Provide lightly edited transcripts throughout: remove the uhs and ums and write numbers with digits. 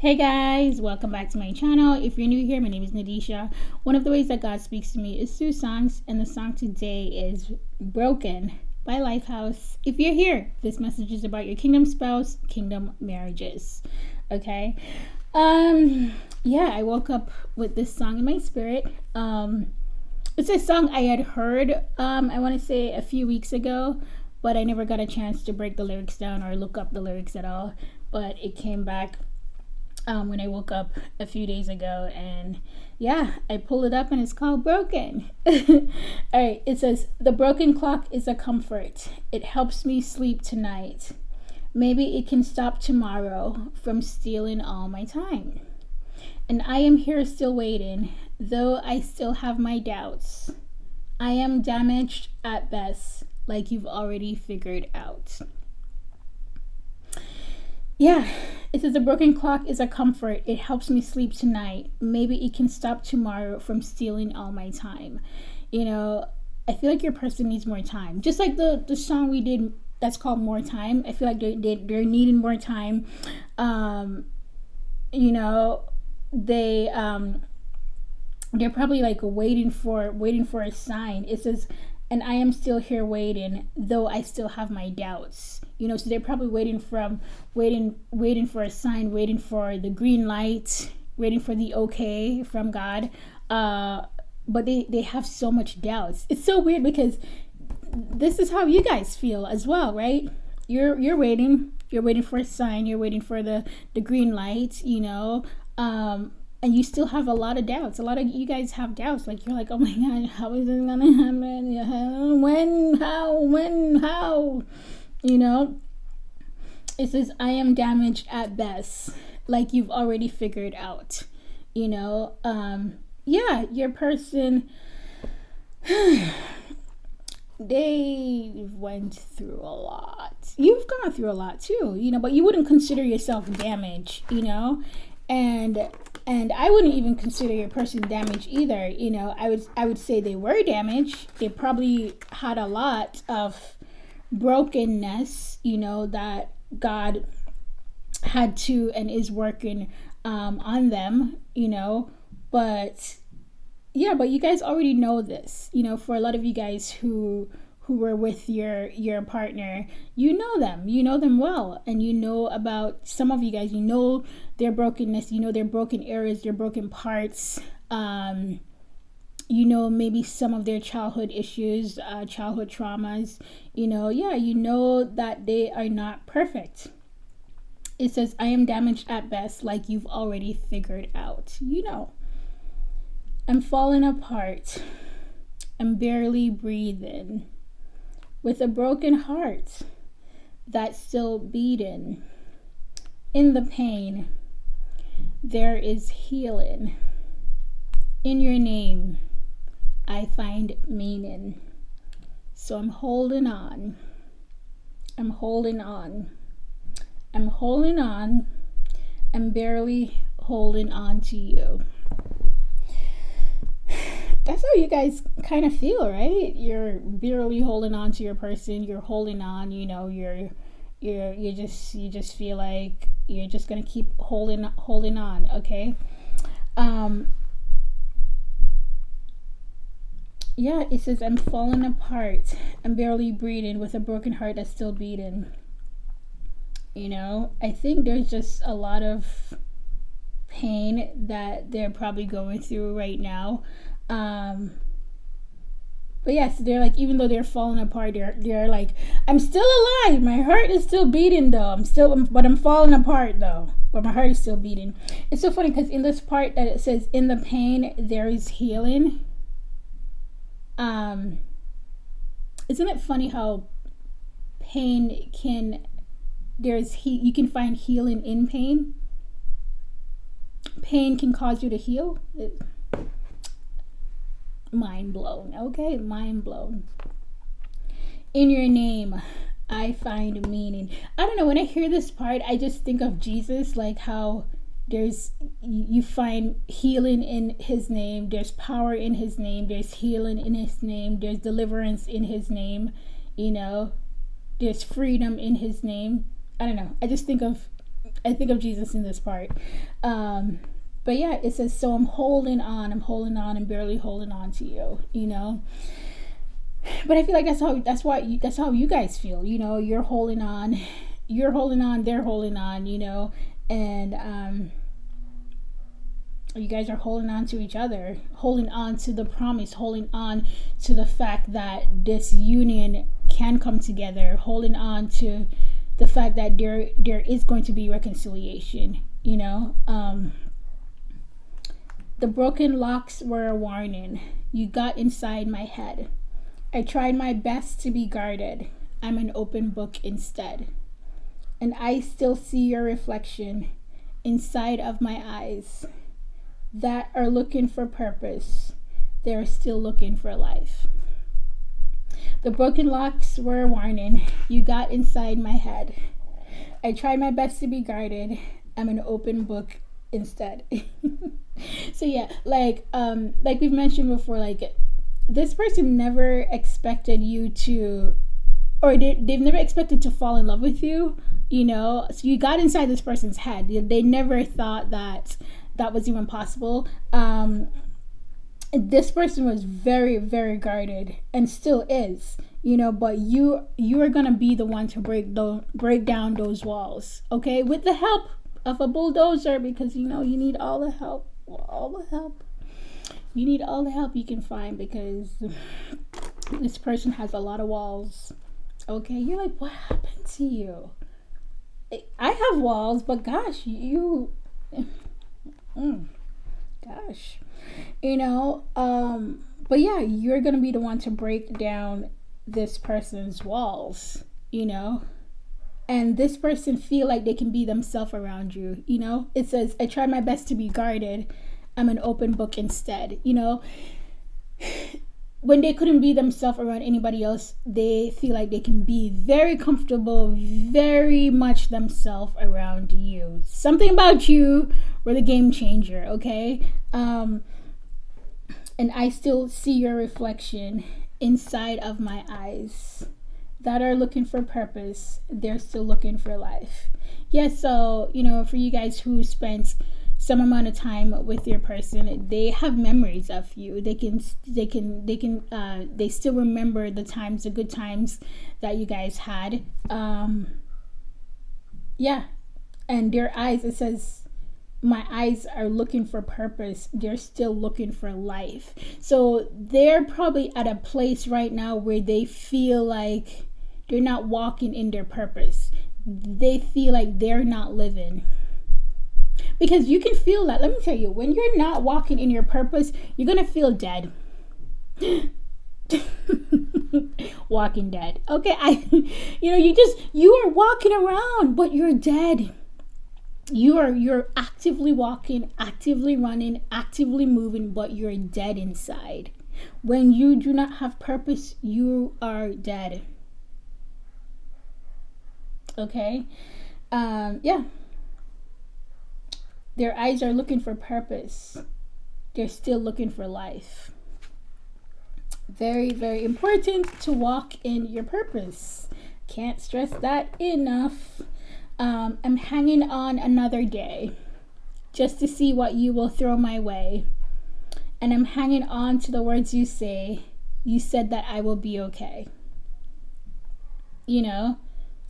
Hey guys, welcome back to my channel. If you're new here, my name is Nadisha. One of the ways that God speaks to me is through songs, and the song today is Broken by Lifehouse. If you're here, this message is about your kingdom spouse, kingdom marriages. Okay. I woke up with this song in my spirit. It's a song I had heard, I want to say a few weeks ago, but I never got a chance to break the lyrics down or look up the lyrics at all. But it came back when I woke up a few days ago, and I pulled it up, and it's called Broken. All right, it says, the broken clock is a comfort. It helps me sleep tonight. Maybe it can stop tomorrow from stealing all my time. And I am here still waiting, though I still have my doubts. I am damaged at best, like you've already figured out. It says, a broken clock is a comfort. It helps me sleep tonight. Maybe it can stop tomorrow from stealing all my time. You know, I feel like your person needs more time. Just like the song we did that's called More Time. I feel like they're needing more time. They're probably like waiting for a sign. It says, and I am still here waiting, though I still have my doubts. So they're probably waiting for a sign, waiting for the green light, waiting for the okay from God. But they have so much doubts. It's so weird because this is how you guys feel as well, right? You're waiting for a sign, you're waiting for the green light, and you still have a lot of doubts. A lot of you guys have doubts. Like, you're like, oh my God, how is this gonna happen? When, how? It says, I am damaged at best, like you've already figured out. Your person, they went through a lot. You've gone through a lot too, but you wouldn't consider yourself damaged, and I wouldn't even consider your person damaged either. I would say they were damaged. They probably had a lot of brokenness, that God had to and is working on them, but you guys already know this. For a lot of you guys who were with your partner, you know them well, and about some of you guys, their brokenness, their broken areas, their broken parts, maybe some of their childhood issues, childhood traumas, that they are not perfect. It says, I am damaged at best, like you've already figured out. I'm falling apart. I'm barely breathing. With a broken heart that's still beating. In the pain, there is healing. In your name, I find meaning. So I'm holding on. I'm holding on. I'm holding on. I'm barely holding on to you. That's how you guys kind of feel, right? You're barely holding on to your person. You're holding on. You just feel like you're just gonna keep holding on. Okay. It says, I'm falling apart. I'm barely breathing with a broken heart that's still beating. I think there's just a lot of pain that they're probably going through right now. So they're like, even though they're falling apart, they're like, I'm still alive. My heart is still beating though. But I'm falling apart though. But my heart is still beating. It's so funny because in this part that it says, in the pain, there is healing. Isn't it funny how pain you can find healing in pain? Pain can cause you to heal. Mind blown. Okay, mind blown. In your name, I find meaning. I don't know, when I hear this part, I just think of Jesus, like how you find healing in his name, there's power in his name, there's healing in his name, there's deliverance in his name, there's freedom in his name. I don't know, I just think of I think of Jesus in this part. But yeah, it says, so I'm holding on, and barely holding on to you, you know. But I feel like that's how you guys feel, you know. You're holding on, they're holding on, you know, and you guys are holding on to each other, holding on to the promise, holding on to the fact that this union can come together, holding on to the fact that there is going to be reconciliation, you know. The broken locks were a warning. You got inside my head. I tried my best to be guarded. I'm an open book instead. And I still see your reflection inside of my eyes that are looking for purpose. They're still looking for life. The broken locks were a warning. You got inside my head. I tried my best to be guarded. I'm an open book instead. So yeah, like we've mentioned before, like, this person never expected you to, or they've never expected to fall in love with you, you know. So you got inside this person's head. They never thought that was even possible. This person was very, very guarded and still is, you know, but you are gonna be the one to break down those walls, okay, with the help of a bulldozer, because, you know, you need all the help. You need all the help you can find, because this person has a lot of walls. Okay, you're like, what happened to you? I have walls, but gosh, gosh, you know. But yeah, you're gonna be the one to break down this person's walls, you know. And this person feel like they can be themselves around you, you know. It says, I tried my best to be guarded. I'm an open book instead, you know. When they couldn't be themselves around anybody else, they feel like they can be very comfortable, very much themselves around you. Something about you were the game changer, okay? And I still see your reflection inside of my eyes that are looking for purpose. They're still looking for life. Yeah, so, you know, for you guys who spent some amount of time with your person, they have memories of you. They still remember the times, the good times that you guys had. Yeah, and their eyes, it says, my eyes are looking for purpose. They're still looking for life. So they're probably at a place right now where they feel like they're not walking in their purpose. They feel like they're not living. Because you can feel that. Let me tell you, when you're not walking in your purpose, you're going to feel dead. Walking dead. Okay, you are walking around, but you're dead. You're actively walking, actively running, actively moving, but you're dead inside. When you do not have purpose, you are dead. Okay? Yeah. Their eyes are looking for purpose. They're still looking for life. Very, very important to walk in your purpose. Can't stress that enough. I'm hanging on another day just to see what you will throw my way. And I'm hanging on to the words you say. You said that I will be okay. You know?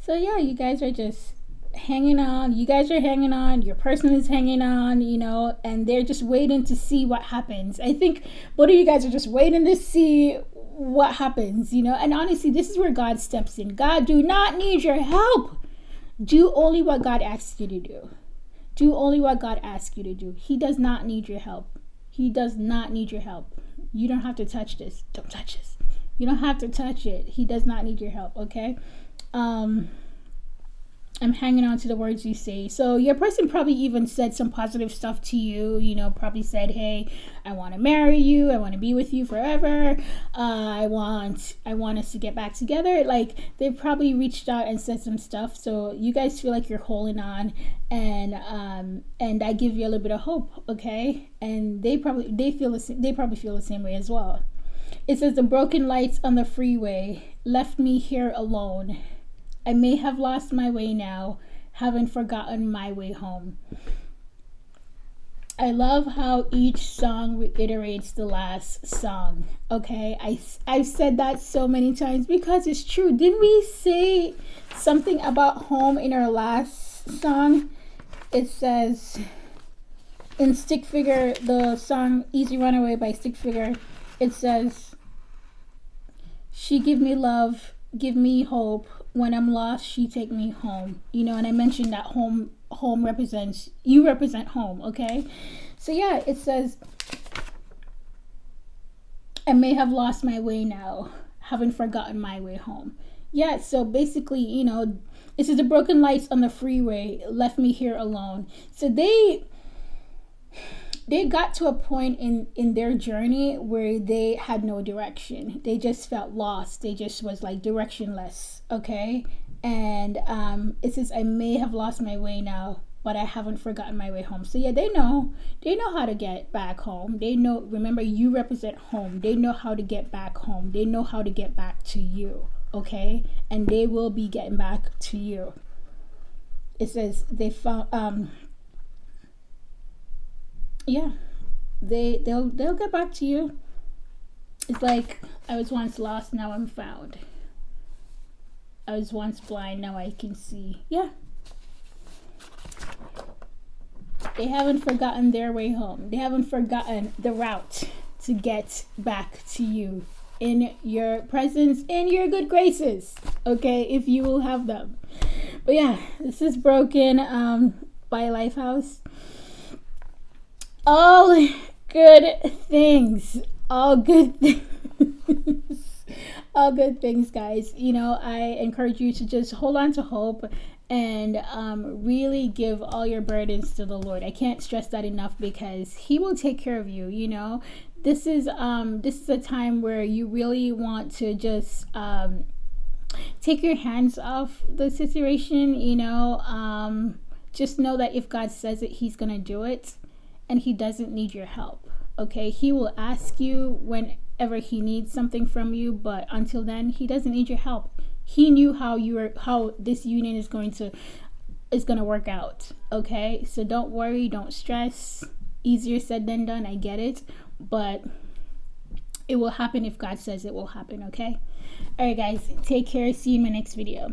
So yeah, you guys are just hanging on. You guys are hanging on. Your person is hanging on, you know, and they're just waiting to see what happens. I think both of you guys are just waiting to see what happens, you know. And honestly, this is where God steps in. God do not need your help. Do only what God asks you to do. Do only what God asks you to do. He does not need your help. He does not need your help. You don't have to touch this. Don't touch this. You don't have to touch it. He does not need your help, okay? I'm hanging on to the words you say. So your person probably even said some positive stuff to you, you know, probably said, hey, I want to marry you. I want to be with you forever. I want us to get back together. Like, they probably reached out and said some stuff. So you guys feel like you're holding on, and I give you a little bit of hope. Okay. And they probably feel the same way as well. It says, the broken lights on the freeway left me here alone. I may have lost my way now. haven't forgotten my way home. I love how each song reiterates the last song. Okay, I've said that so many times because it's true. Didn't we say something about home in our last song? It says in Stick Figure, the song Easy Runaway by Stick Figure, it says, she give me love, give me hope. When I'm lost, she take me home. You know, and I mentioned that home represents, you represent home, okay? So yeah, it says, I may have lost my way now, haven't forgotten my way home. Yeah, so basically, you know, this is the broken lights on the freeway left me here alone. So they got to a point in their journey where they had no direction. They just felt lost. They just was like directionless, okay? And it says, I may have lost my way now, but I haven't forgotten my way home. So yeah, they know how to get back home. They know, remember, you represent home. They know how to get back home. They know how to get back to you, okay? And they will be getting back to you. It says they found yeah, they'll get back to you. It's like, I was once lost, now I'm found. I was once blind, now I can see. Yeah. They haven't forgotten their way home. They haven't forgotten the route to get back to you in your presence, in your good graces. Okay, if you will have them. But yeah, this is Broken by Lifehouse. All good things. All good things. All good things, guys. You know, I encourage you to just hold on to hope and really give all your burdens to the Lord. I can't stress that enough because He will take care of you. You know, this is a time where you really want to just take your hands off the situation. You know, just know that if God says it, He's gonna do it. And He doesn't need your help, okay? He will ask you whenever He needs something from you, but until then, He doesn't need your help. He knew how this union is going to work out, okay? So don't worry, don't stress. Easier said than done, I get it, but it will happen if God says it will happen, okay? All right, guys, take care. See you in my next video.